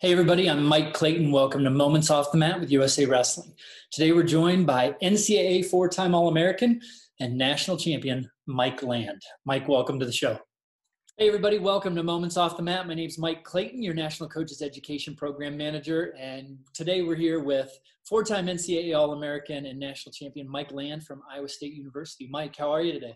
Hey everybody, I'm Mike Clayton. Welcome to Moments Off the Mat with USA Wrestling. Today we're joined by NCAA four-time All-American and national champion Mike Land. Mike, welcome to the show. Hey everybody, welcome to Moments Off the Mat. My name's Mike Clayton, your National Coaches Education Program Manager, and today we're here with four-time NCAA All-American and national champion Mike Land from Iowa State University. Mike, how are you today?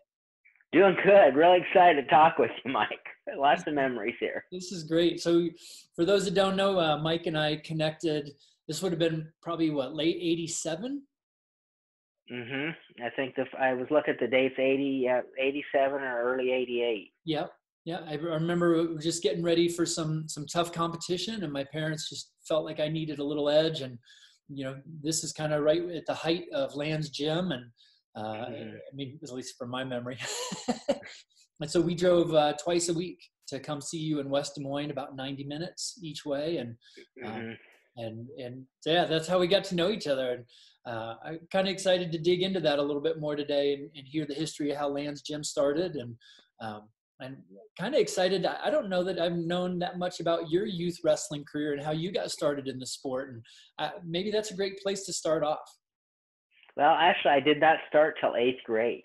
Doing good. Really excited to talk with you, Mike. Lots of memories here. This is great. So for those that don't know, Mike and I connected, this would have been probably, late 87? I think I was looking at the dates, 87 or early 88. Yeah. I remember just getting ready for some tough competition, and my parents just felt like I needed a little edge. And, this is kind of right at the height of Land's Gym. And I mean, at least from my memory. And so we drove twice a week to come see you in West Des Moines, about 90 minutes each way. And yeah, that's how we got to know each other. And I'm kind of excited to dig into that a little bit more today and hear the history of how Land's Gym started. And kind of excited. I don't know that I've known that much about your youth wrestling career and how you got started in the sport. And maybe that's a great place to start off. Well, actually, I did not start till 8th grade.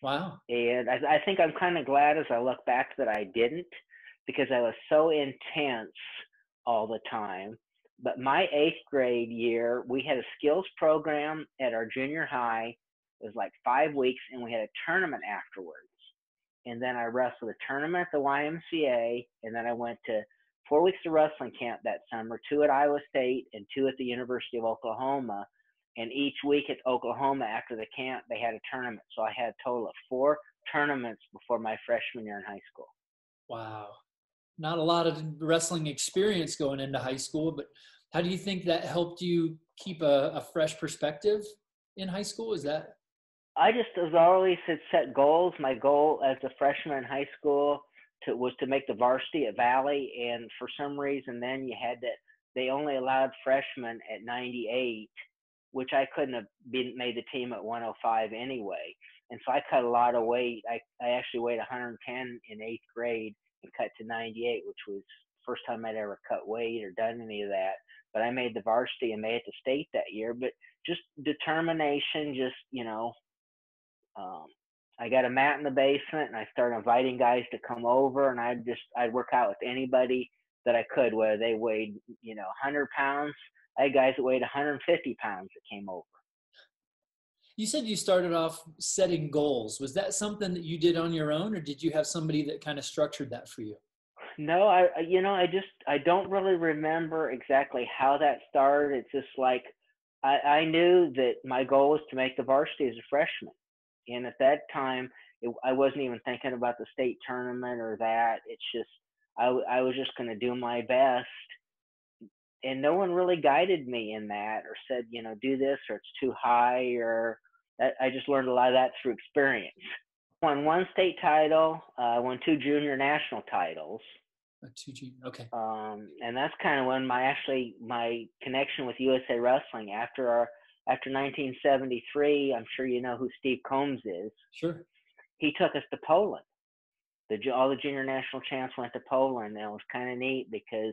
Wow. And I think I'm kind of glad as I look back that I didn't, because I was so intense all the time. But my 8th grade year, we had a skills program at our junior high. It was like 5 weeks, and we had a tournament afterwards. And then I wrestled a tournament at the YMCA, and then I went to 4 weeks of wrestling camp that summer, 2 at Iowa State and 2 at the University of Oklahoma. And each week at Oklahoma after the camp, they had a tournament. So I had a total of 4 tournaments before my freshman year in high school. Wow. Not a lot of wrestling experience going into high school, but how do you think that helped you keep a fresh perspective in high school? Is that? I just, as always, had set goals. My goal as a freshman in high school was to make the varsity at Valley. And for some reason, then they only allowed freshmen at 98. Which I couldn't have made the team at 105 anyway. And so I cut a lot of weight. I actually weighed 110 in 8th grade and cut to 98, which was the first time I'd ever cut weight or done any of that. But I made the varsity and made it to state that year. But just determination, I got a mat in the basement and I started inviting guys to come over, and I'd work out with anybody that I could, whether they weighed, 100 pounds. I had guys that weighed 150 pounds that came over. You said you started off setting goals. Was that something that you did on your own, or did you have somebody that kind of structured that for you? No, I don't really remember exactly how that started. It's just like I knew that my goal was to make the varsity as a freshman. And at that time, I wasn't even thinking about the state tournament or that. It's just I was just going to do my best. And no one really guided me in that or said, do this or it's too high, or that. I just learned a lot of that through experience. Won 1 state title, won 2 junior national titles. 2 junior, okay. And that's kind of when my connection with USA Wrestling after 1973. I'm sure you know who Steve Combs is. Sure. He took us to Poland. All the junior national champs went to Poland, and it was kind of neat because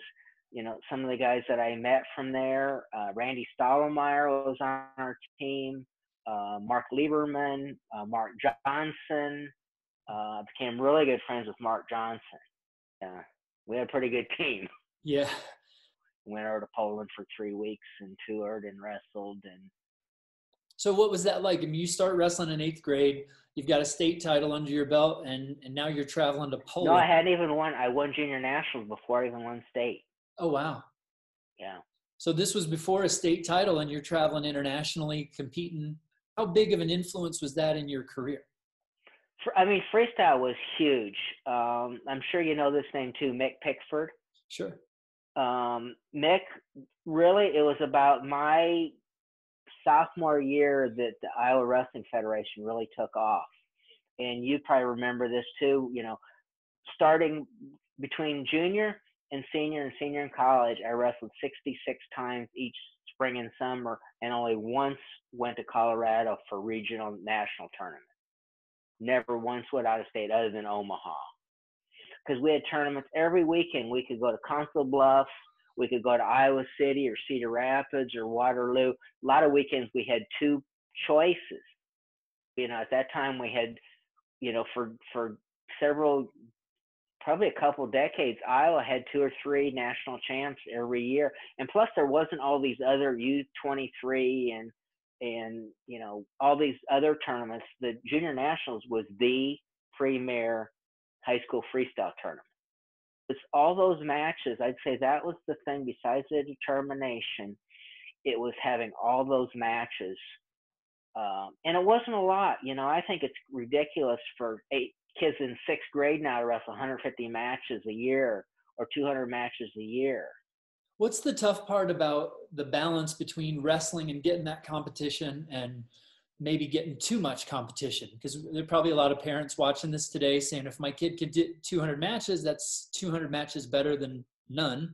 some of the guys that I met from there, Randy Stottlemyre was on our team, Mark Lieberman, Mark Johnson. Became really good friends with Mark Johnson. We had a pretty good team. Yeah. Went over to Poland for 3 weeks and toured and wrestled. So what was that like? I mean, you start wrestling in 8th grade, you've got a state title under your belt, and now you're traveling to Poland. No, I hadn't even won. I won junior nationals before I even won state. Oh, wow. Yeah. So this was before a state title, and you're traveling internationally, competing. How big of an influence was that in your career? Freestyle was huge. I'm sure you know this name too, Mick Pickford. Sure. Mick, really, it was about my sophomore year that the Iowa Wrestling Federation really took off. And you probably remember this too, starting between junior and senior in college, I wrestled 66 times each spring and summer, and only once went to Colorado for regional national tournament. Never once went out of state other than Omaha. Because we had tournaments every weekend. We could go to Council Bluffs, We could go to Iowa City or Cedar Rapids or Waterloo. A lot of weekends we had two choices. At that time we had, for several, probably a couple decades, Iowa had 2 or 3 national champs every year. And plus there wasn't all these other U23 and all these other tournaments. The junior nationals was the premier high school freestyle tournament. It's all those matches. I'd say that was the thing besides the determination. It was having all those matches. And it wasn't a lot. I think it's ridiculous for 8 kids in 6th grade now to wrestle 150 matches a year or 200 matches a year. What's the tough part about the balance between wrestling and getting that competition and maybe getting too much competition? Because there are probably a lot of parents watching this today saying, if my kid could do 200 matches, that's 200 matches better than none.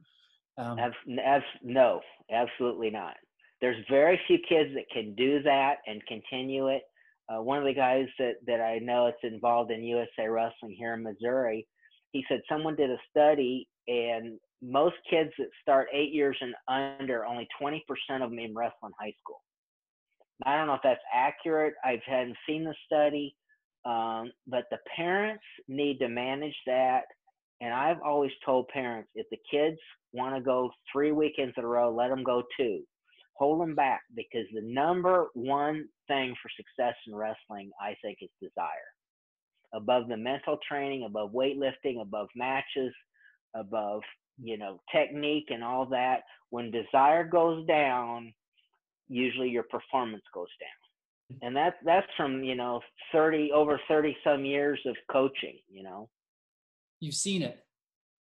No, absolutely not. There's very few kids that can do that and continue it. One of the guys that I know that's involved in USA Wrestling here in Missouri, he said someone did a study, and most kids that start 8 years and under, only 20% of them even wrestle in high school. I don't know if that's accurate. I hadn't seen the study, but the parents need to manage that. And I've always told parents, if the kids want to go 3 weekends in a row, let them go 2. Hold them back, because the number one thing for success in wrestling, I think, is desire. Above the mental training, above weightlifting, above matches, above, technique and all that. When desire goes down, usually your performance goes down. And that's from, 30 some years of coaching, You've seen it.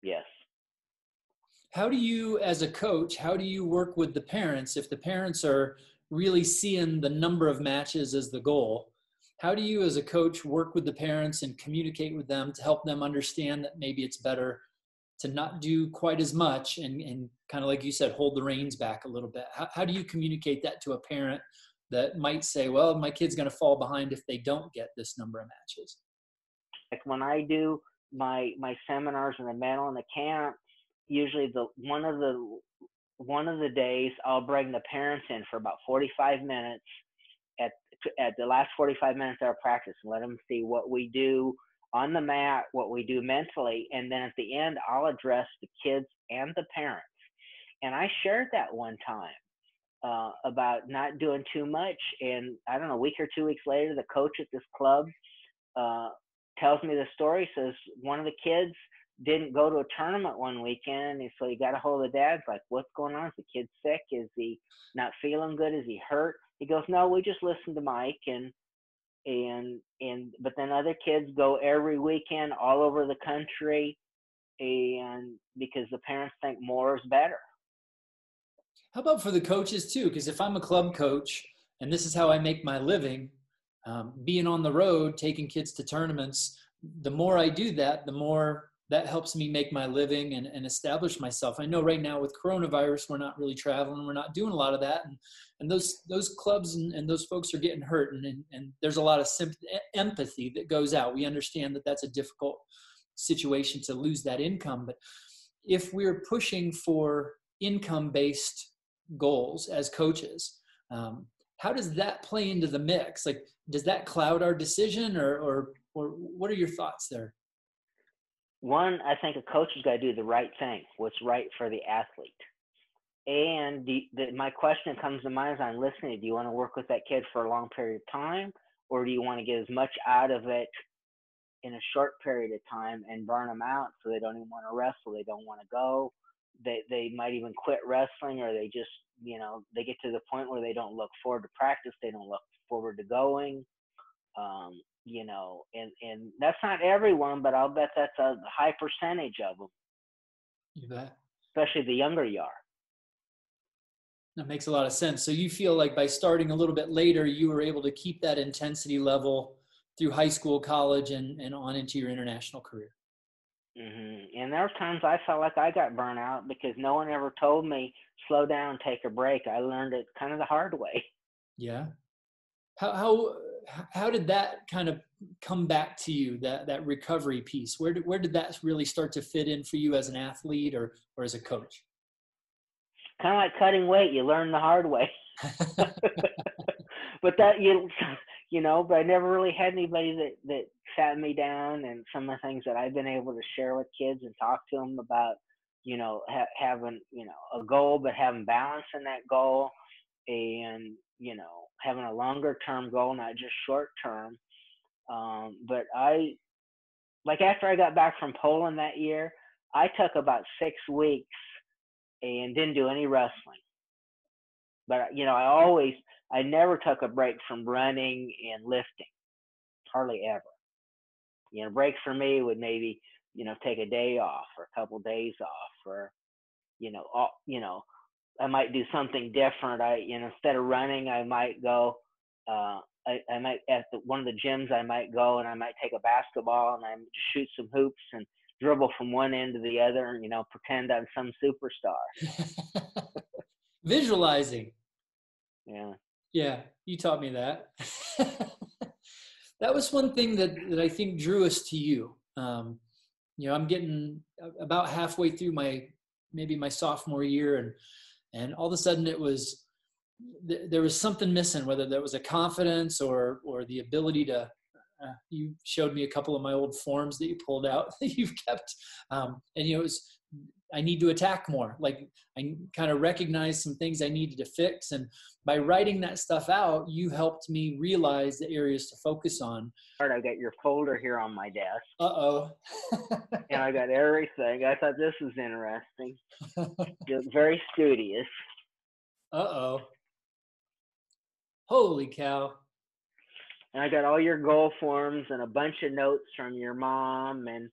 Yes. How do you, as a coach, work with the parents if the parents are really seeing the number of matches as the goal? How do you, as a coach, work with the parents and communicate with them to help them understand that maybe it's better to not do quite as much and kind of, like you said, hold the reins back a little bit? How do you communicate that to a parent that might say, well, my kid's going to fall behind if they don't get this number of matches? Like when I do my seminars in the mental and the camp, usually one of the days I'll bring the parents in for about 45 minutes at the last 45 minutes of our practice, and let them see what we do on the mat, what we do mentally, and then at the end I'll address the kids and the parents. And I shared that one time about not doing too much, and I don't know, a week or 2 weeks later, the coach at this club tells me the story. Says one of the kids didn't go to a tournament one weekend, and so he got a hold of the dad. It's like, what's going on? Is the kid sick? Is he not feeling good? Is he hurt? He goes, no, we just listened to Mike, but then other kids go every weekend all over the country, and because the parents think more is better. How about for the coaches too? Because if I'm a club coach and this is how I make my living, being on the road, taking kids to tournaments, the more I do that, the more that helps me make my living and establish myself. I know right now with coronavirus, we're not really traveling. We're not doing a lot of that. And those clubs and those folks are getting hurt. And there's a lot of empathy that goes out. We understand that that's a difficult situation to lose that income. But if we're pushing for income-based goals as coaches, how does that play into the mix? Like, does that cloud our decision or what are your thoughts there? One, I think a coach has got to do the right thing, what's right for the athlete. And my question that comes to mind as I'm listening, do you want to work with that kid for a long period of time, or do you want to get as much out of it in a short period of time and burn them out so they don't even want to wrestle, they don't want to go, they might even quit wrestling, or they just, they get to the point where they don't look forward to practice, they don't look forward to going. And that's not everyone, but I'll bet that's a high percentage of them. You bet. Especially the younger you are. That makes a lot of sense. So you feel like by starting a little bit later, you were able to keep that intensity level through high school, college, and on into your international career. Mm-hmm. And there were times I felt like I got burnt out because no one ever told me, slow down, take a break. I learned it kind of the hard way. Yeah. How did that kind of come back to you, that recovery piece? Where did that really start to fit in for you as an athlete or as a coach? kind of like cutting weight. You learn the hard way. But that but I never really had anybody that sat me down, and some of the things that I've been able to share with kids and talk to them about, having, a goal, but having balance in that goal, and, having a longer term goal, not just short term. But after I got back from Poland that year, I took about 6 weeks and didn't do any wrestling. But, I never took a break from running and lifting, hardly ever. Break for me would maybe, take a day off or a couple days off, or, I might do something different. Instead of running, I might go, I might, at one of the gyms, I might go and I might take a basketball and I just shoot some hoops and dribble from one end to the other and, pretend I'm some superstar. Visualizing. Yeah. Yeah, you taught me that. That was one thing that I think drew us to you. I'm getting about halfway through maybe my sophomore year, and all of a sudden there was something missing, whether there was a confidence or the ability to. You showed me a couple of my old forms that you pulled out that you've kept, and it was. I need to attack more. Like, I kind of recognized some things I needed to fix. And by writing that stuff out, you helped me realize the areas to focus on. I got your folder here on my desk. Uh-oh. And I got everything. I thought this was interesting. You're very studious. Uh-oh. Holy cow. And I got all your goal forms and a bunch of notes from your mom, and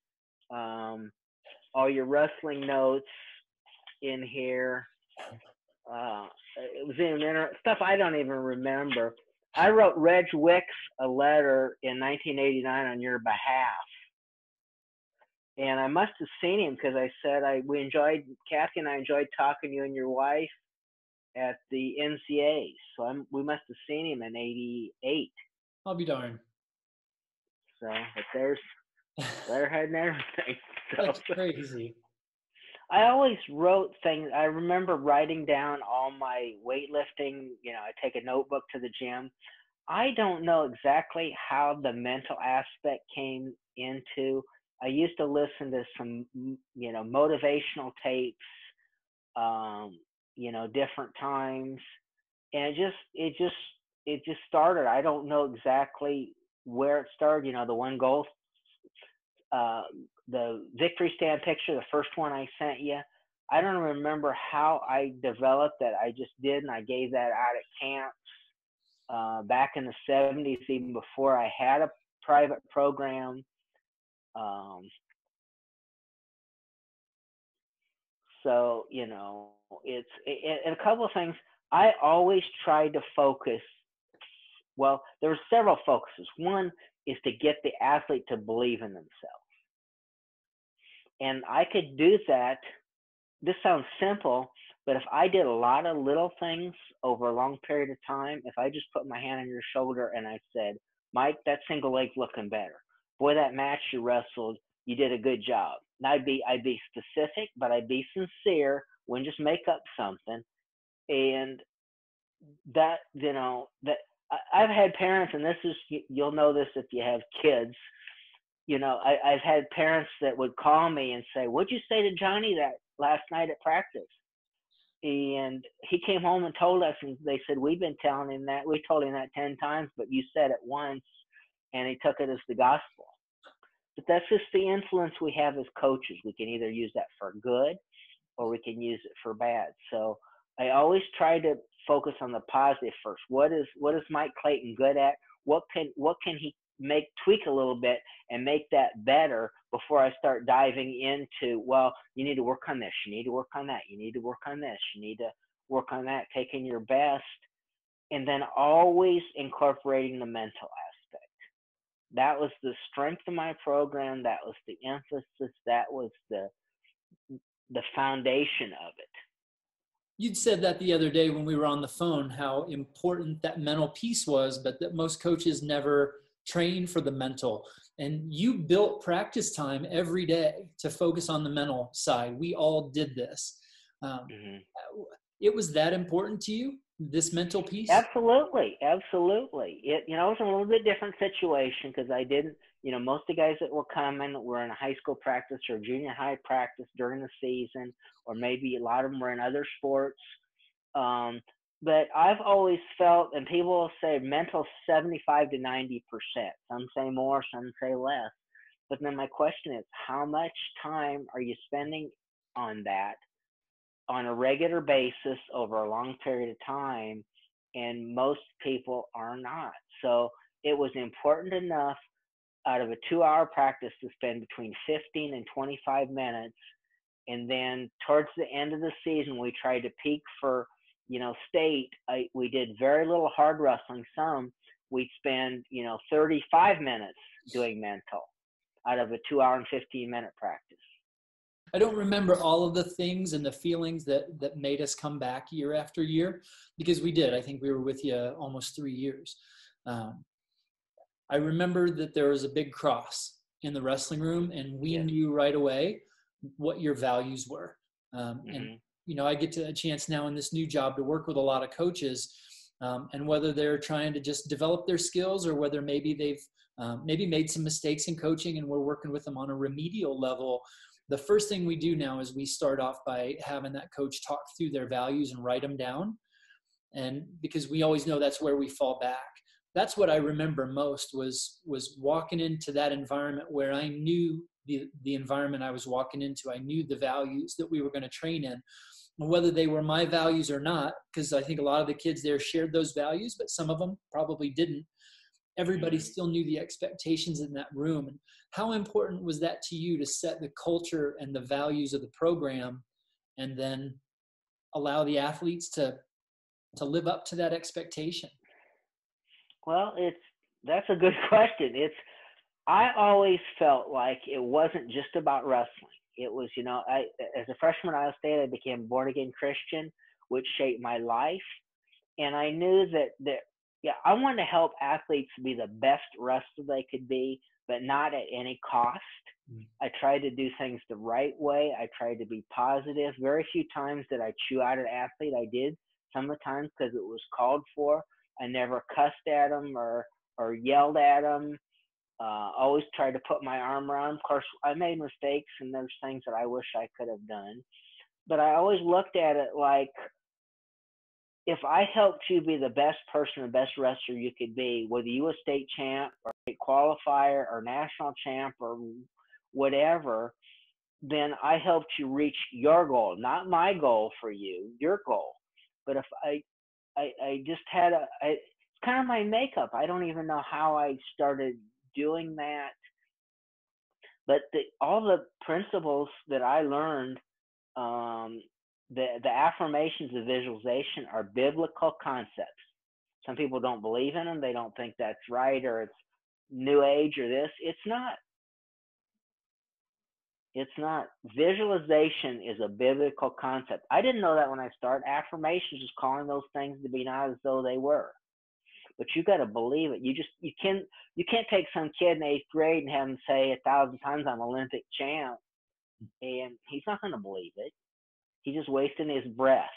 all your wrestling notes in here. It was in stuff I don't even remember. I wrote Reg Wicks a letter in 1989 on your behalf. And I must have seen him, because I said Kathy and I enjoyed talking to you and your wife at the NCAA. So we must have seen him in 88. I'll be darned. So, but there's letterhead and everything. So, that's crazy. I always wrote things. I remember writing down all my weightlifting. I take a notebook to the gym. I don't know exactly how the mental aspect came into. I used to listen to some, motivational tapes, different times, and it just started. I don't know exactly where it started. The one goal. The victory stand picture, the first one I sent you, I don't remember how I developed that. I just did, and I gave that out at camps back in the 70s, even before I had a private program. So, it's and a couple of things. I always tried to focus. Well, there were several focuses. One is to get the athlete to believe in themselves. And I could do that. This sounds simple, but if I did a lot of little things over a long period of time, if I just put my hand on your shoulder and I said, Mike, that single leg's looking better. Boy, that match you wrestled, you did a good job. And I'd be specific, but I'd be sincere. Wouldn't just make up something. And that, that I've had parents, and you'll know this if you have kids. I've had parents that would call me and say, "What'd you say to Johnny that last night at practice?" And he came home and told us, and they said, "We've been telling him that. We told him that 10 times, but you said it once, and he took it as the gospel." But that's just the influence we have as coaches. We can either use that for good or we can use it for bad. So I always try to focus on the positive first. What is Mike Clayton good at? What can he tweak a little bit and make that better before I start diving into, well, you need to work on this, you need to work on that, you need to work on this, you need to work on that, taking your best, and then always incorporating the mental aspect. That was the strength of my program. That was the emphasis. That was the foundation of it. You'd said that the other day when we were on the phone, how important that mental piece was, but that most coaches never train for the mental. And you built practice time every day to focus on the mental side. We all did this. it was that important to you, this mental piece? Absolutely, absolutely. It it was a little bit different situation because I didn't. Most of the guys that were coming were in a high school practice or junior high practice during the season, or maybe a lot of them were in other sports. Um, but I've always felt, and people will say mental 75 to 90%. Some say more, some say less. But then my question is, how much time are you spending on that on a regular basis over a long period of time? And most people are not. So it was important enough out of a 2-hour practice to spend between 15 and 25 minutes. And then towards the end of the season, we tried to peak for, state. We did very little hard wrestling. Some we'd spend, 35 minutes doing mental out of a 2-hour and 15-minute practice. I don't remember all of the things and the feelings that made us come back year after year, because we did. I think we were with you almost 3 years. I remember that there was a big cross in the wrestling room, and we knew right away what your values were. And, I get a chance now in this new job to work with a lot of coaches, and whether they're trying to just develop their skills or whether maybe they've maybe made some mistakes in coaching and we're working with them on a remedial level. The first thing we do now is we start off by having that coach talk through their values and write them down. And because we always know that's where we fall back. That's what I remember most was walking into that environment where I knew the environment I was walking into. I knew the values that we were going to train in, and whether they were my values or not, because I think a lot of the kids there shared those values, but some of them probably didn't. Everybody still knew the expectations in that room. And how important was that to you to set the culture and the values of the program and then allow the athletes to live up to that expectation? Well, that's a good question. I always felt like it wasn't just about wrestling. It was, as a freshman at Iowa State, I became a born-again Christian, which shaped my life. And I knew that I wanted to help athletes be the best wrestler they could be, but not at any cost. I tried to do things the right way. I tried to be positive. Very few times did I chew out an athlete. I did some of the times because it was called for. I never cussed at them or yelled at them. Always tried to put my arm around them. Of course, I made mistakes, and there's things that I wish I could have done. But I always looked at it like, if I helped you be the best person, the best wrestler you could be, whether you were a state champ or state qualifier or national champ or whatever, then I helped you reach your goal, not my goal for you, your goal. But if I just had it's kind of my makeup. I don't even know how I started doing that. But all the principles that I learned, the affirmations of visualization are biblical concepts. Some people don't believe in them. They don't think that's right, or it's new age or this. It's not. It's not. Visualization is a biblical concept. I didn't know that when I started. Affirmations is calling those things to be not as though they were. But you got to believe it. You can't take some kid in 8th grade and have him say 1,000 times I'm Olympic champ, and he's not going to believe it. He's just wasting his breath.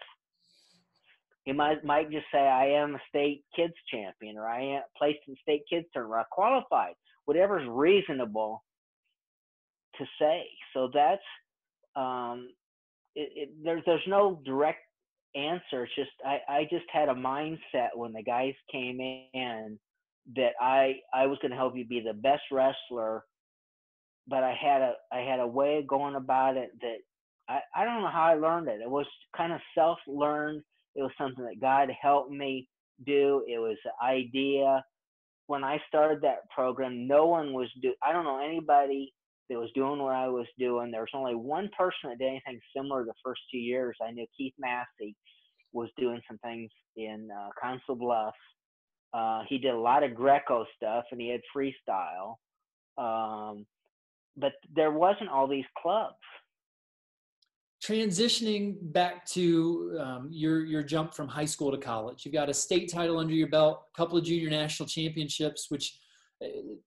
He might just say, I am a state kids champion, or I am placed in state kids tournament, or I qualified. Whatever's reasonable to say. So that's there's no direct answer. It's just I just had a mindset when the guys came in that I was going to help you be the best wrestler, but I had a way of going about it that I don't know how I learned it. It was kind of self-learned. It was something that God helped me do. It was an idea. When I started that program, no one was I don't know anybody that was doing what I was doing. There was only one person that did anything similar the first 2 years. I knew Keith Massey was doing some things in Council Bluffs. He did a lot of Greco stuff, and he had freestyle. But there wasn't all these clubs. Transitioning back to your jump from high school to college, you've got a state title under your belt, a couple of junior national championships, which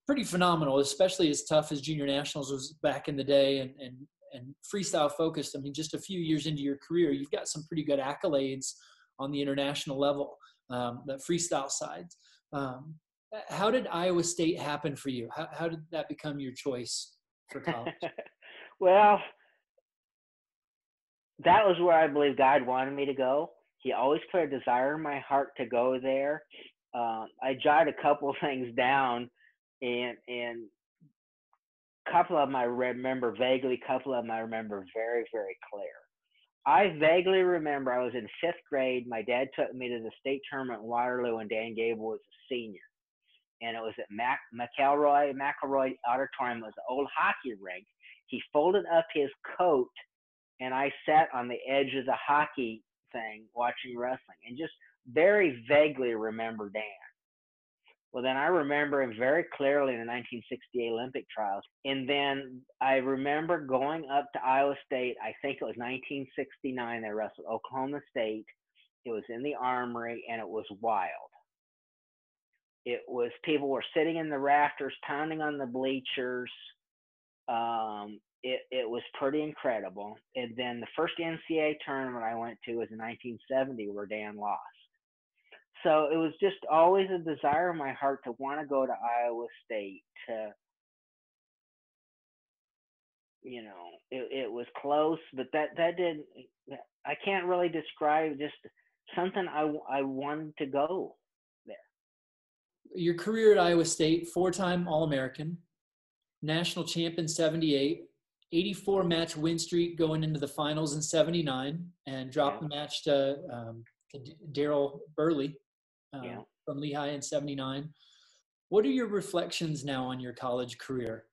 pretty phenomenal, especially as tough as junior nationals was back in the day, and and Freestyle Focus, I mean, just a few years into your career, you've got some pretty good accolades on the international level, the freestyle side. How did Iowa State happen for you? How did that become your choice for college? Well, that was where I believe God wanted me to go. He always put a desire in my heart to go there. I jotted a couple of things down, and a couple of them I remember vaguely, a couple of them I remember very, very clear. I vaguely remember I was in 5th grade. My dad took me to the state tournament in Waterloo, and Dan Gable was a senior. And it was at McElroy Auditorium. It was an old hockey rink. He folded up his coat, and I sat on the edge of the hockey thing watching wrestling, and just very vaguely remember Dan. Well, then I remember him very clearly in the 1968 Olympic trials. And then I remember going up to Iowa State. I think it was 1969. They wrestled Oklahoma State. It was in the Armory, and it was wild. It was, people were sitting in the rafters, pounding on the bleachers. It was pretty incredible. And then the first NCAA tournament I went to was in 1970, where Dan lost. So it was just always a desire in my heart to want to go to Iowa State. It was close, but that didn't. I can't really describe, just something I wanted to go there. Your career at Iowa State, 4-time All-American, national champ in 78, 84 match win streak going into the finals in 79, and dropped the match to Daryl Burley from Lehigh in 79. What are your reflections now on your college career?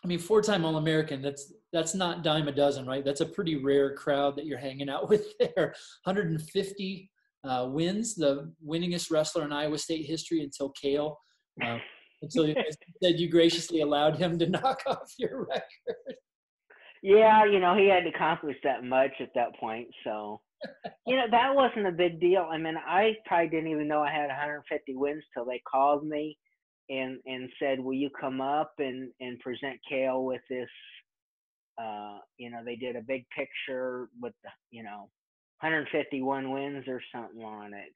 I mean, 4-time All-American, that's not dime a dozen, right? That's a pretty rare crowd that you're hanging out with there. 150 wins, the winningest wrestler in Iowa State history until Cale. Until you said you graciously allowed him to knock off your record. Yeah, he hadn't accomplished that much at that point. So, that wasn't a big deal. I mean, I probably didn't even know I had 150 wins till they called me and said, will you come up and present Cale with this, they did a big picture with, 151 wins or something on it.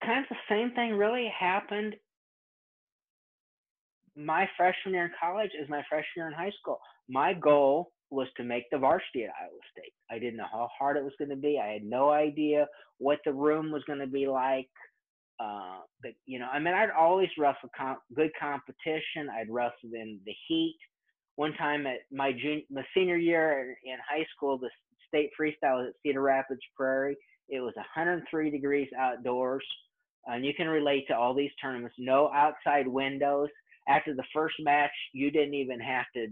Kind of the same thing really happened my freshman year in college as my freshman year in high school. My goal was to make the varsity at Iowa State. I didn't know how hard it was going to be. I had no idea what the room was going to be like. But I'd always wrestled good competition. I'd wrestled in the heat. One time at my senior year in high school, the state freestyle was at Cedar Rapids Prairie. It was 103 degrees outdoors. And you can relate to all these tournaments. No outside windows. After the first match, you didn't even have to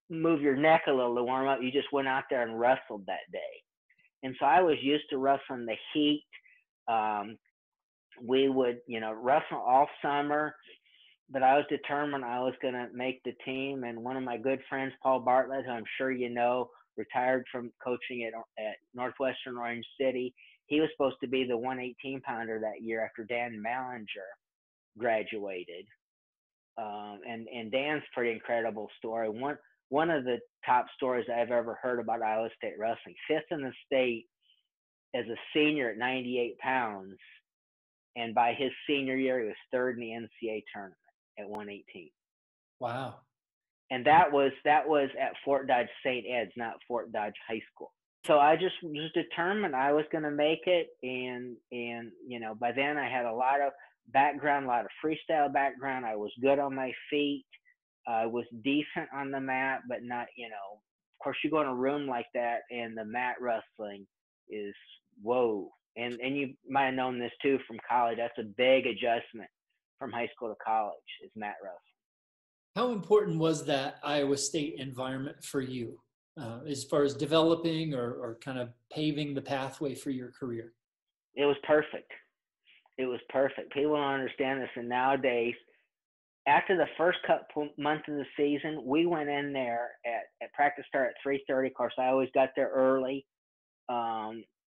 move your neck a little to warm up. You just went out there and wrestled that day. And so I was used to wrestling the heat. We would, wrestle all summer, but I was determined I was going to make the team. And one of my good friends, Paul Bartlett, who I'm sure you know, retired from coaching at Northwestern Orange City. He was supposed to be the 118-pounder that year after Dan Mallinger graduated. And Dan's pretty incredible story. One of the top stories I've ever heard about Iowa State wrestling. 5th in the state as a senior at 98 pounds. And by his senior year, he was 3rd in the NCAA tournament at 118. Wow. And that was at Fort Dodge St. Ed's, not Fort Dodge High School. So I just was determined I was going to make it. And by then I had a lot of background, a lot of freestyle background. I was good on my feet. I was decent on the mat, but not, of course you go in a room like that and the mat wrestling is whoa. And you might have known this too from college. That's a big adjustment from high school to college is mat wrestling. How important was that Iowa State environment for you as far as developing or kind of paving the pathway for your career? It was perfect. It was perfect. People don't understand this. And nowadays, after the first couple months of the season, we went in there at practice start at 3:30. Of course, I always got there early.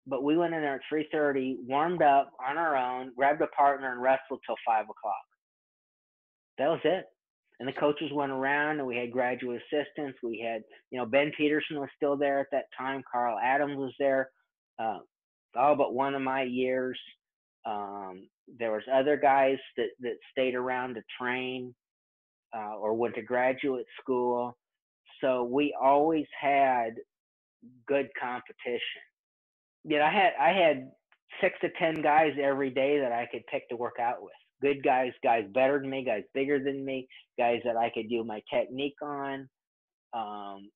But we went in there at 3:30, warmed up on our own, grabbed a partner, and wrestled till 5 o'clock. That was it. And the coaches went around, and we had graduate assistants. We had, Ben Peterson was still there at that time. Carl Adams was there, uh, all but one of my years. There was other guys that stayed around to train or went to graduate school. So we always had good competition. I had 6 to 10 guys every day that I could pick to work out with. Good guys, guys better than me, guys bigger than me, guys that I could do my technique on. Um,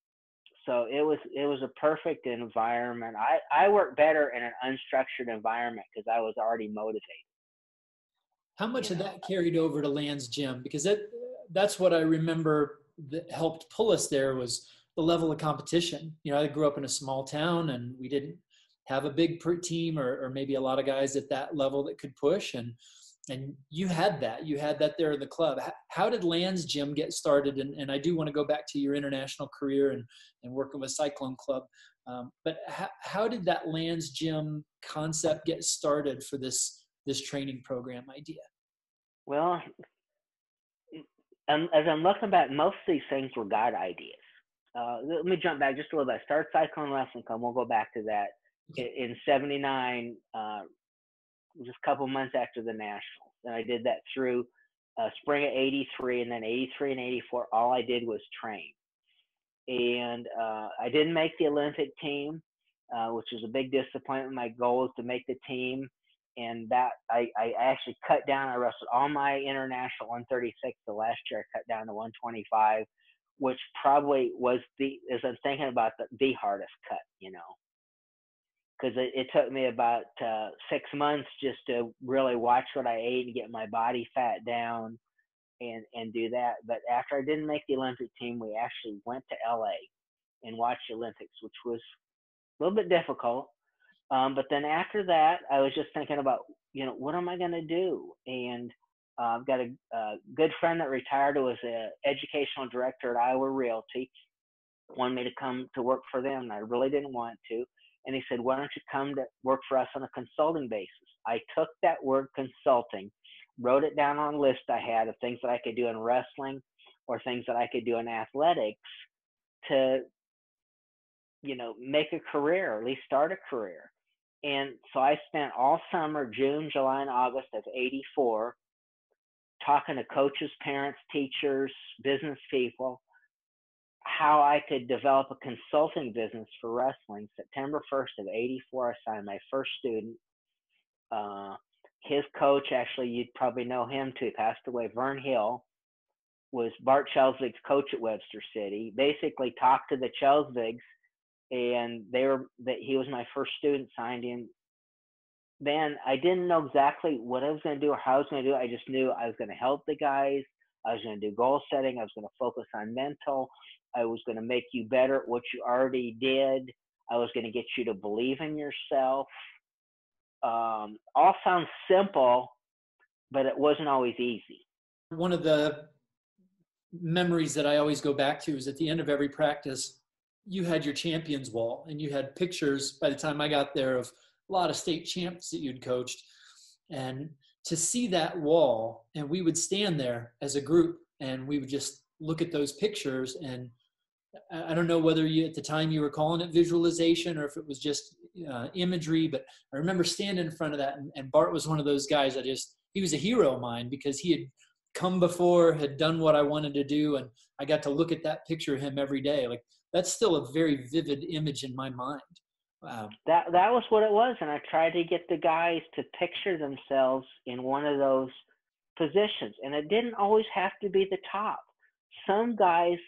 so it was a perfect environment. I work better in an unstructured environment because I was already motivated. How much You of know, that carried over to Land's Gym? Because that's what I remember that helped pull us there was the level of competition. I grew up in a small town and we didn't have a big team or maybe a lot of guys at that level that could push. And you had that there in the club. How did Land's Gym get started? And I do want to go back to your international career and working with Cyclone Club. But how did that Land's Gym concept get started for this training program idea? well, as I'm looking back, most of these things were God ideas. Let me jump back just a little bit. I started Cyclone Wrestling Club. We'll go back to that. In '79, just a couple months after the Nationals. And I did that through spring of '83, and then '83 and '84, all I did was train. And I didn't make the Olympic team, which was a big disappointment. My goal was to make the team, and that I actually cut down. I wrestled all my international 136. The last year I cut down to 125, which probably was as I'm thinking about the hardest cut, because it took me about 6 months just to really watch what I ate and get my body fat down and do that. But after I didn't make the Olympic team, we actually went to LA and watched the Olympics, which was a little bit difficult. But then after that, I was just thinking about, what am I going to do? And I've got a good friend that retired who was an educational director at Iowa Realty, wanted me to come to work for them, and I really didn't want to. And he said, why don't you come to work for us on a consulting basis? I took that word consulting, wrote it down on a list I had of things that I could do in wrestling or things that I could do in athletics to, make a career, or at least start a career. And so I spent all summer, June, July, and August of '84, talking to coaches, parents, teachers, business people, how I could develop a consulting business for wrestling. September 1st of '84, I signed my first student. His coach, actually, you'd probably know him too, passed away. Vern Hill was Bart Chelsvig's coach at Webster City. Basically talked to the Chelsvigs, and he was my first student, signed in. Then I didn't know exactly what I was going to do or how I was going to do it. I just knew I was going to help the guys. I was going to do goal setting. I was going to focus on mental. I was going to make you better at what you already did. I was going to get you to believe in yourself. All sounds simple, but it wasn't always easy. One of the memories that I always go back to is at the end of every practice, you had your champions wall, and you had pictures by the time I got there of a lot of state champs that you'd coached. And to see that wall, and we would stand there as a group and we would just look at those pictures. And I don't know whether at the time you were calling it visualization or if it was just imagery, but I remember standing in front of that, and Bart was one of those guys he was a hero of mine because he had come before, had done what I wanted to do, and I got to look at that picture of him every day. Like, that's still a very vivid image in my mind. Wow. That was what it was, and I tried to get the guys to picture themselves in one of those positions, and it didn't always have to be the top. Some guys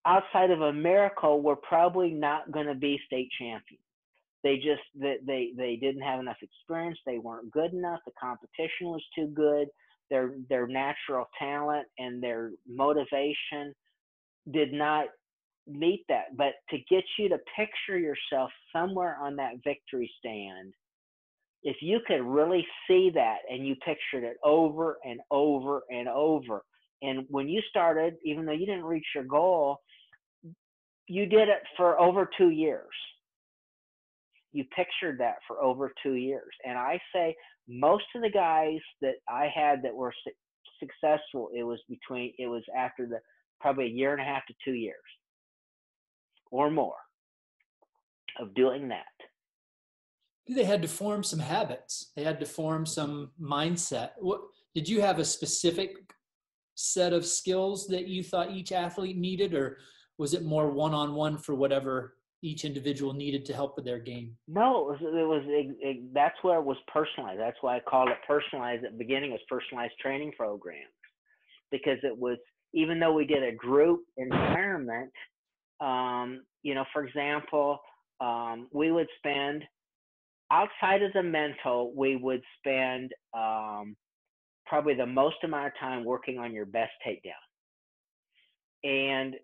outside of a miracle were probably not going to be state champions. They didn't have enough experience. They weren't good enough. The competition was too good. Their natural talent and their motivation did not meet that. But to get you to picture yourself somewhere on that victory stand, if you could really see that and you pictured it over and over and over, and when you started, even though you didn't reach your goal, you did it for over 2 years. You pictured that for over 2 years. And I say most of the guys that I had that were successful, it was after probably a year and a half to 2 years or more of doing that. They had to form some habits. They had to form some mindset. Did you have a specific set of skills that you thought each athlete needed, or was it more one-on-one for whatever each individual needed to help with their game? No, that's where it was personalized. That's why I called it personalized at the beginning. It was personalized training programs, because it was, even though we did a group environment, for example, we would spend, outside of the mental, we would spend probably the most amount of time working on your best takedown. And,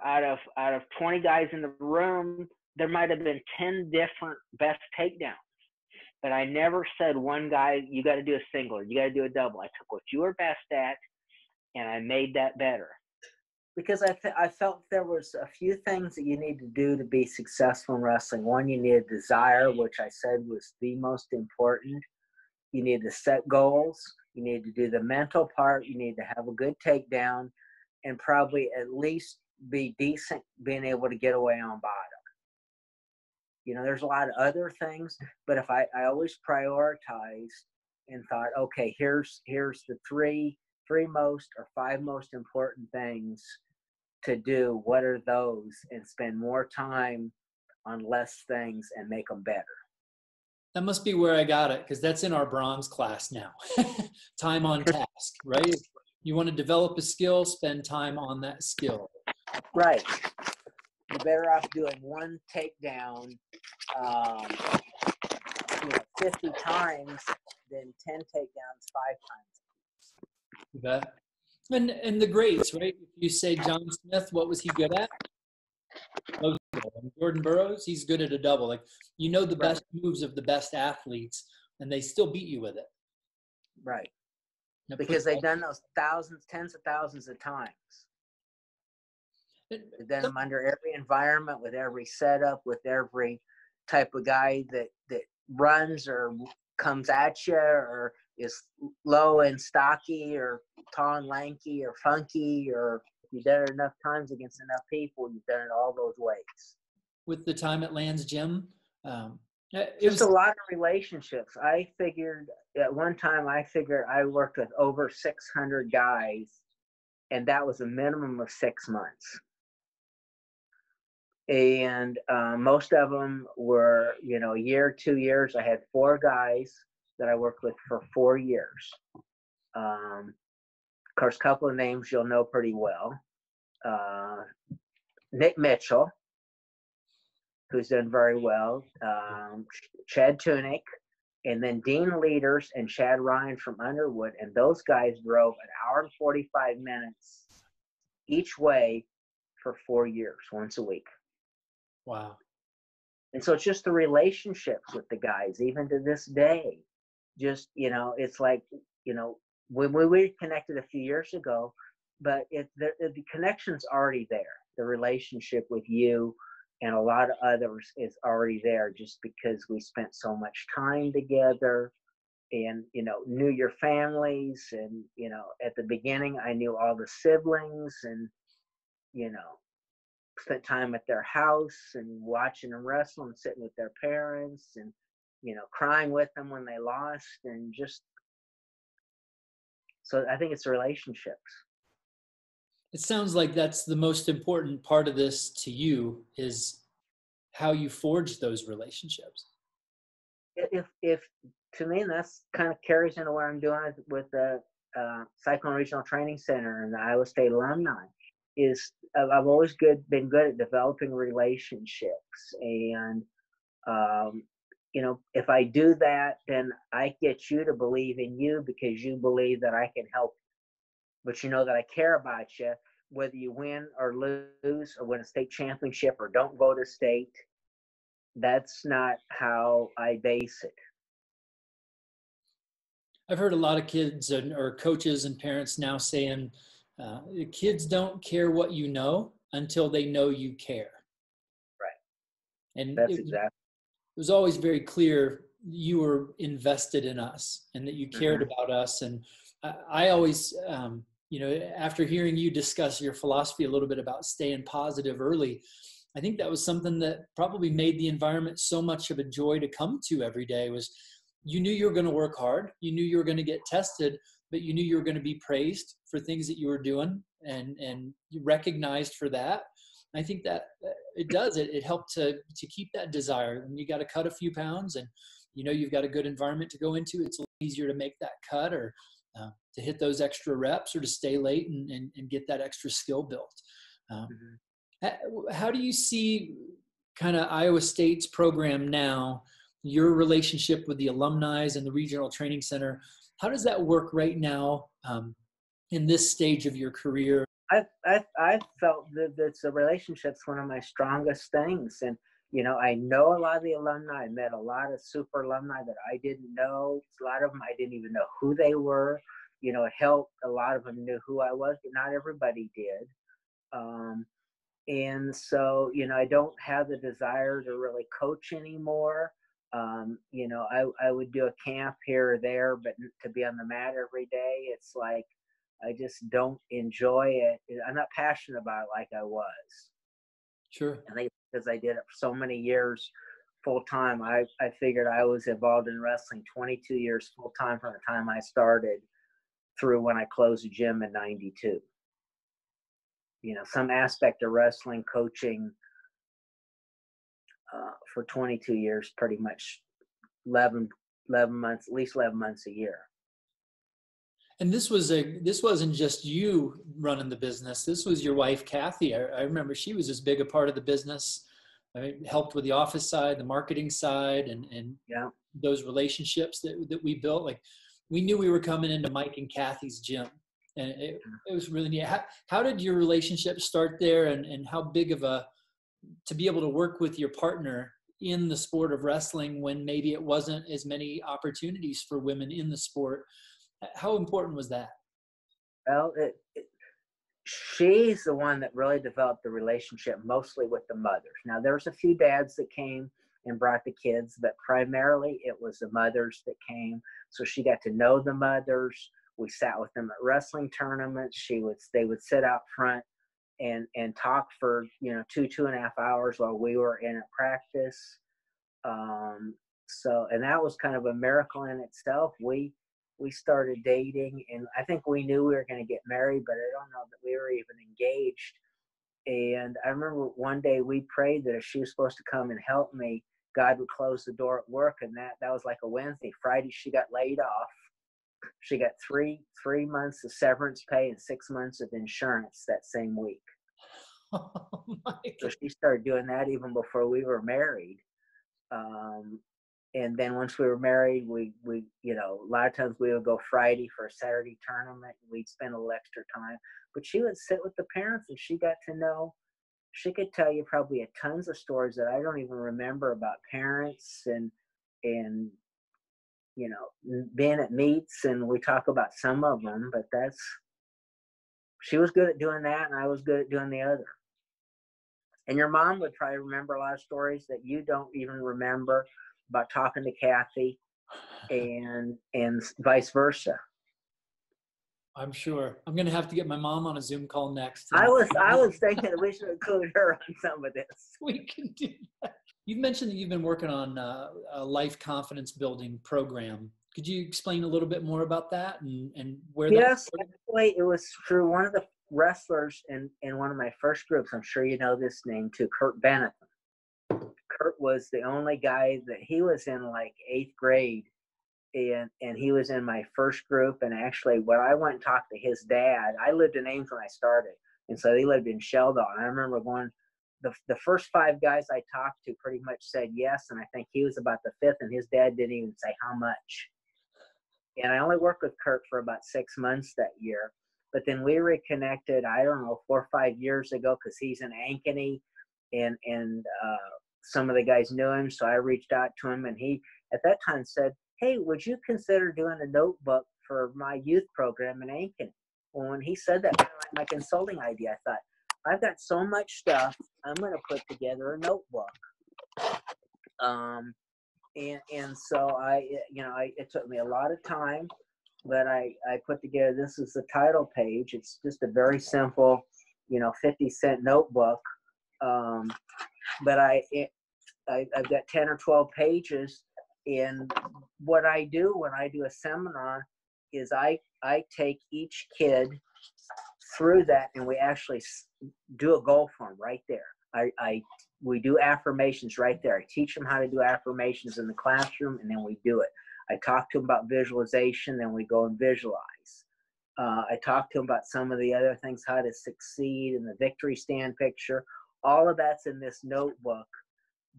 out of 20 guys in the room, there might have been 10 different best takedowns. But I never said one guy, you got to do a single, or you got to do a double. I took what you were best at, and I made that better. Because I felt there was a few things that you need to do to be successful in wrestling. One, you need a desire, which I said was the most important. You need to set goals. You need to do the mental part. You need to have a good takedown, and probably at least be decent being able to get away on bottom. There's a lot of other things, but if I always prioritized and thought, okay, here's the three most or five most important things to do. What are those? And spend more time on less things and make them better. That must be where I got it, because that's in our bronze class now. Time on task, right? You want to develop a skill, spend time on that skill. Right. You're better off doing one takedown 50 times than 10 takedowns 5 times. You bet. And the greats, right? If you say John Smith, what was he good at? Jordan Burroughs, he's good at a double. Like, the best moves of the best athletes, and they still beat you with it. Right. Because they've done those tens of thousands of times. They've done them under every environment, with every setup, with every type of guy that runs or comes at you, or is low and stocky, or tall and lanky, or funky, or if you've done it enough times against enough people, you've done it all those ways. With the time at Land's Gym, it was a lot of relationships. I figured at one time, I worked with over 600 guys, and that was a minimum of 6 months. And most of them were, a year, 2 years. I had 4 guys that I worked with for 4 years. Of course, a couple of names you'll know pretty well. Nick Mitchell, who's done very well. Chad Tunick, and then Dean Leaders and Chad Ryan from Underwood. And those guys drove an hour and 45 minutes each way for 4 years, once a week. Wow. And so it's just the relationships with the guys, even to this day. Just, it's like, when we connected a few years ago, but the connection's already there. The relationship with you and a lot of others is already there, just because we spent so much time together and, knew your families. And, at the beginning, I knew all the siblings, and, spent time at their house and watching them wrestle and sitting with their parents and, crying with them when they lost. And just, so I think it's relationships. It sounds like that's the most important part of this to you, is how you forge those relationships. If to me, that's kind of carries into what I'm doing with the Cyclone Regional Training Center and the Iowa State alumni. Is I've always been good at developing relationships, and if I do that, then I get you to believe in you, because you believe that I can help you. But that I care about you, whether you win or lose, or win a state championship or don't go to state. That's not how I base it. I've heard a lot of kids or coaches and parents now saying, the kids don't care what you know until they know you care. Right. And that's exactly. It was always very clear you were invested in us and that you cared about us. And I always, after hearing you discuss your philosophy a little bit about staying positive early, I think that was something that probably made the environment so much of a joy to come to every day. Was you knew you were going to work hard, you knew you were going to get tested, but you knew you were going to be praised for things that you were doing and you recognized for that. I think that it helped to keep that desire. When you got to cut a few pounds and you've got a good environment to go into, it's a little easier to make that cut or to hit those extra reps or to stay late and get that extra skill built. How do you see kind of Iowa State's program now, your relationship with the alumni and the regional training center? How does that work right now in this stage of your career? I felt that the relationship's one of my strongest things. And, I know a lot of the alumni. I met a lot of super alumni that I didn't know. A lot of them, I didn't even know who they were. It helped. A lot of them knew who I was, but not everybody did. And so, I don't have the desire to really coach anymore. I would do a camp here or there, but to be on the mat every day, it's like, I just don't enjoy it. I'm not passionate about it like I was. Sure. I think because I did it for so many years full time, I figured I was involved in wrestling 22 years full time from the time I started through when I closed the gym in 92. Some aspect of wrestling coaching for 22 years, pretty much 11 months, at least 11 months a year. And this wasn't just you running the business. This was your wife, Kathy. I remember she was as big a part of the business. Helped with the office side, the marketing side, and those relationships that we built. Like, we knew we were coming into Mike and Kathy's gym, and it was really neat. How did your relationship start there, and how big of to be able to work with your partner in the sport of wrestling when maybe it wasn't as many opportunities for women in the sport? How important was that? Well, she's the one that really developed the relationship mostly with the mothers. Now, there's a few dads that came and brought the kids, but primarily it was the mothers that came. So she got to know the mothers. We sat with them at wrestling tournaments. They would sit out front and talk for 2.5 hours while we were in a practice. And that was kind of a miracle in itself. We started dating, and I think we knew we were going to get married, but I don't know that we were even engaged. And I remember one day we prayed that if she was supposed to come and help me, God would close the door at work, and that was like a Wednesday. Friday, she got laid off. She got three months of severance pay and 6 months of insurance that same week. Oh my God. So she started doing that even before we were married. And then once we were married, we a lot of times we would go Friday for a Saturday tournament. We'd spend a little extra time. But she would sit with the parents, and she got to know. She could tell you probably tons of stories that I don't even remember about parents and being at meets, and we talk about some of them. But she was good at doing that, and I was good at doing the other. And your mom would probably remember a lot of stories that you don't even remember about talking to Kathy, and vice versa. I'm sure. I'm going to have to get my mom on a Zoom call next. I was thinking we should include her on some of this. We can do that. You've mentioned that you've been working on a life confidence building program. Could you explain a little bit more about that and where Yes, actually, it was through one of the wrestlers in one of my first groups. I'm sure you know this name too, Kurt Bennett. Kurt was the only guy that he was in like 8th grade, and he was in my first group. And actually, when I went and talked to his dad, I lived in Ames when I started, and so he lived in Sheldon. I remember the first 5 guys I talked to pretty much said yes, and I think he was about the 5th, and his dad didn't even say how much. And I only worked with Kurt for about 6 months that year, but then we reconnected, I don't know, 4 or 5 years ago, because he's in Ankeny, and some of the guys knew him, so I reached out to him, and he at that time said, "Hey, would you consider doing a notebook for my youth program in Ankeny?" Well, when he said that, kind of like my consulting idea, I thought, I've got so much stuff, I'm going to put together a notebook. and so it took me a lot of time, but I put together, this is the title page. It's just a very simple, 50-cent notebook. But I've got 10 or 12 pages. And what I do when I do a seminar is I take each kid through that, and we actually do a goal for them right there. We do affirmations right there. I teach them how to do affirmations in the classroom, and then we do it. I talk to them about visualization, then we go and visualize. I talk to them about some of the other things, how to succeed, and the victory stand picture. All of that's in this notebook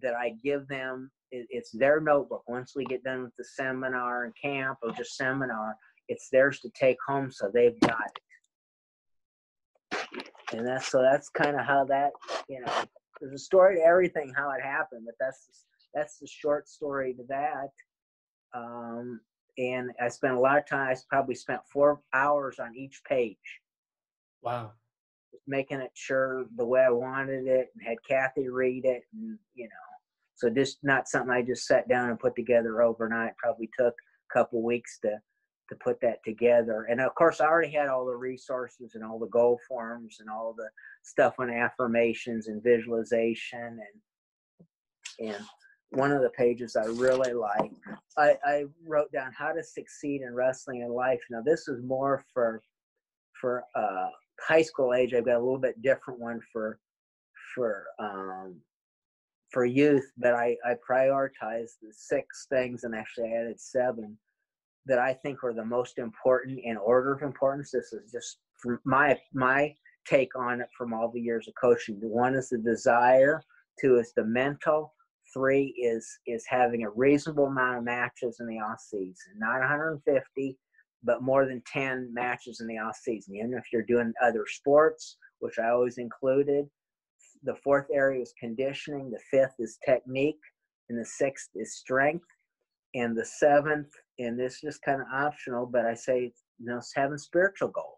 that I give them. It's their notebook. Once we get done with the seminar and camp or just seminar, it's theirs to take home, so they've got it. And that's kind of how that, there's a story to everything, how it happened, but that's the short story to that. And I spent a lot of time. I probably spent 4 hours on each page. Wow. Making it sure the way I wanted it, and had Kathy read it, and so just not something I just sat down and put together overnight. Probably took a couple weeks to put that together. And of course, I already had all the resources and all the goal forms and all the stuff on affirmations and visualization. And one of the pages I really like, I wrote down how to succeed in wrestling in life. Now, this is more for high school age. I've got a little bit different one for youth, but I prioritized the 6 things, and actually I added 7 that I think are the most important in order of importance. This is just from my take on it from all the years of coaching. 1 is the desire, 2 is the mental, 3 is having a reasonable amount of matches in the off season, not 150, but more than 10 matches in the off season. Even if you're doing other sports, which I always included. The 4th area is conditioning. The 5th is technique, and the 6th is strength. And the 7th, and this is just kind of optional, but I say, having spiritual goals,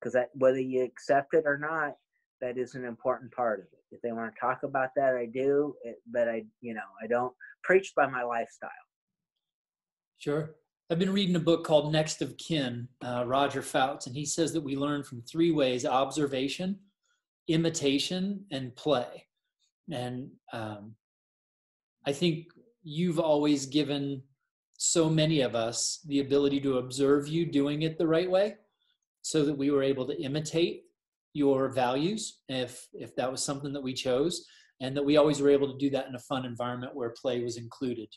because that, whether you accept it or not, that is an important part of it. If they want to talk about that, I do, but I don't preach by my lifestyle. Sure. I've been reading a book called Next of Kin, Roger Fouts, and he says that we learn from 3 ways: observation, imitation, and play. And I think you've always given so many of us the ability to observe you doing it the right way, so that we were able to imitate your values if that was something that we chose, and that we always were able to do that in a fun environment where play was included.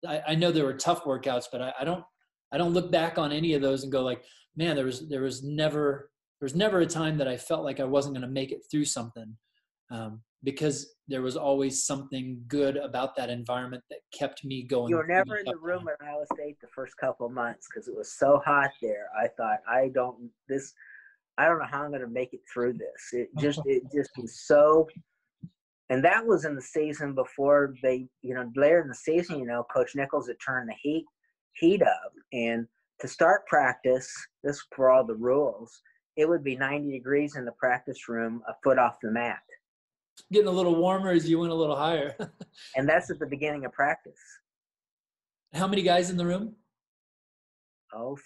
I know there were tough workouts, but I don't look back on any of those and go like, man, there was never a time that I felt like I wasn't going to make it through something, because there was always something good about that environment that kept me going. You were never in the room at Iowa State the first couple of months because it was so hot there. I thought, I don't know how I'm going to make it through this. It just was so. And that was in the season before they, later in the season, Coach Nichols had turned the heat up. And to start practice, this for all the rules, it would be 90 degrees in the practice room, a foot off the mat. Getting a little warmer as you went a little higher. And that's at the beginning of practice. How many guys in the room?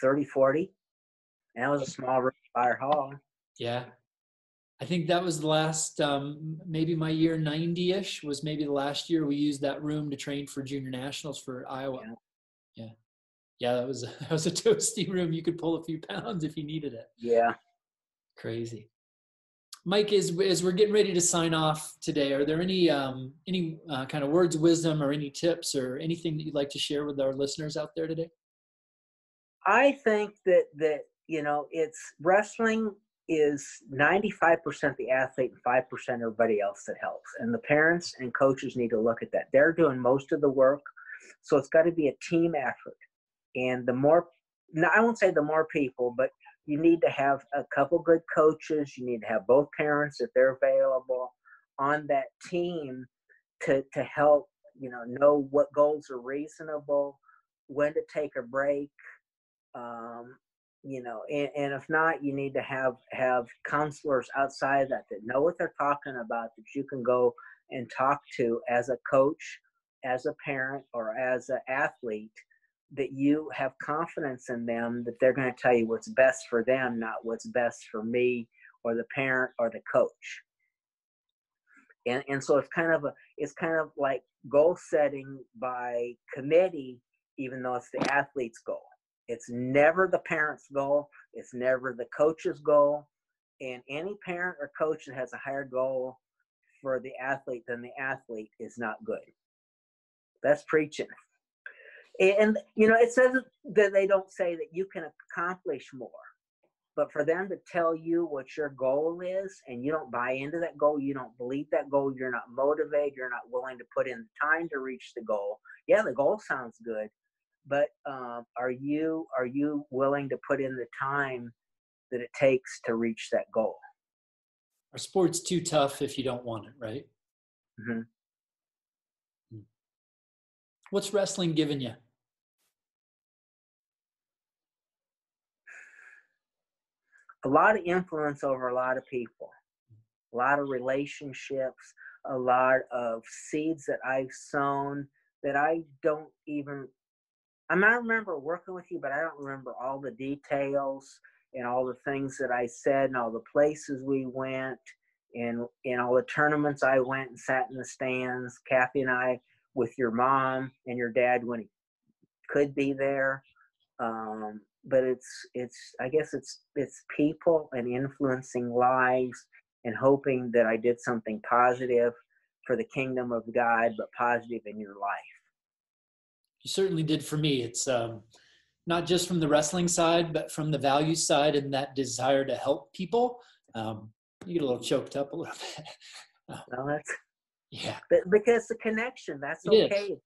30, 40. And that was a small room, fire hall. Yeah. I think that was the last, maybe my year 90-ish was maybe the last year we used that room to train for junior nationals for Iowa. Yeah, that was a toasty room. You could pull a few pounds if you needed it. Yeah. Crazy. Mike, as we're getting ready to sign off today, are there any kind of words of wisdom or any tips or anything that you'd like to share with our listeners out there today? I think that it's wrestling is 95% the athlete and 5% everybody else that helps. And the parents and coaches need to look at that. They're doing most of the work. So it's got to be a team effort. And I won't say the more people, but you need to have a couple good coaches. You need to have both parents, if they're available, on that team to help, know what goals are reasonable, when to take a break. And if not, you need to have counselors outside that know what they're talking about, that you can go and talk to as a coach as a parent or as an athlete, that you have confidence in them that they're going to tell you what's best for them, not what's best for me or the parent or the coach. And so it's kind of like goal setting by committee, even though it's the athlete's goal. It's never the parent's goal. It's never the coach's goal. And any parent or coach that has a higher goal for the athlete than the athlete is not good. That's preaching. And, it says that they don't say that you can accomplish more. But for them to tell you what your goal is and you don't buy into that goal, you don't believe that goal, you're not motivated, you're not willing to put in the time to reach the goal. Yeah, the goal sounds good, but are you willing to put in the time that it takes to reach that goal? Our sport's too tough if you don't want it, right? Mm-hmm. What's wrestling giving you? A lot of influence over a lot of people, a lot of relationships, a lot of seeds that I've sown that I don't even, I remember working with you, but I don't remember all the details and all the things that I said and all the places we went and all the tournaments I went and sat in the stands, Kathy and I, with your mom and your dad when he could be there. But I guess it's people and influencing lives and hoping that I did something positive for the kingdom of God, but positive in your life. You certainly did for me. It's not just from the wrestling side, but from the value side and that desire to help people. You get a little choked up a little bit. Well, that's, yeah. Because the connection, that's okay.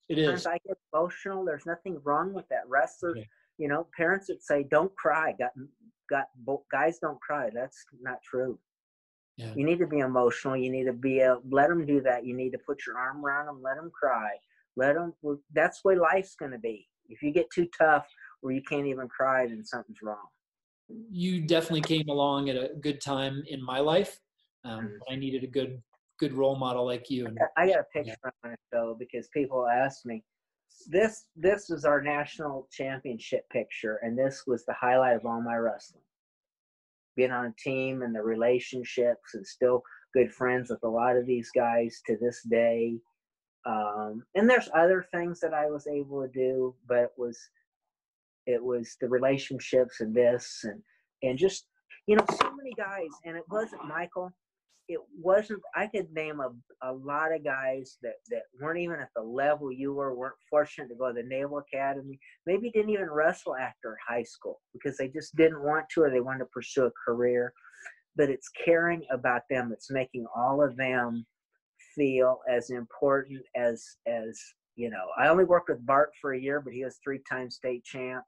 It is. Sometimes I get emotional. There's nothing wrong with that. Wrestlers, parents that say, don't cry. Guys don't cry. That's not true. Yeah. You need to be emotional. You need to let them do that. You need to put your arm around them, let them cry. That's the way life's going to be. If you get too tough where you can't even cry, then something's wrong. You definitely came along at a good time in my life. I needed a good role model like you. And I got a picture on it though, because people ask me, this was our national championship picture, and this was the highlight of all my wrestling. Being on a team and the relationships, and still good friends with a lot of these guys to this day. And there's other things that I was able to do, but it was the relationships and this and just so many guys. And it wasn't Michael. It wasn't. I could name a lot of guys that weren't even at the level you weren't fortunate to go to the Naval Academy, maybe didn't even wrestle after high school because they just didn't want to, or they wanted to pursue a career. But it's caring about them. It's making all of them feel as important as I only worked with Bart for a year, but he was 3-time state champ.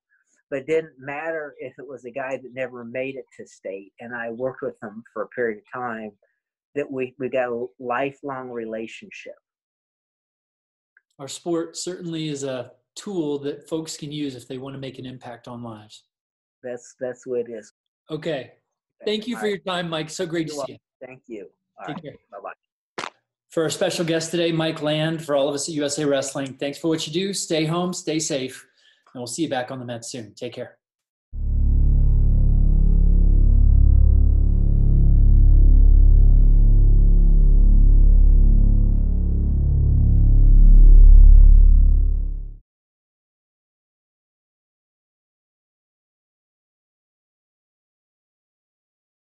But it didn't matter if it was a guy that never made it to state, and I worked with him for a period of time, that we got a lifelong relationship. Our sport certainly is a tool that folks can use if they want to make an impact on lives. That's what it is. Okay. Thank you for your time, Mike. So great to see you. Thank you. Take care. Bye-bye. For our special guest today, Mike Land, for all of us at USA Wrestling, thanks for what you do. Stay home, stay safe, and we'll see you back on the mat soon. Take care.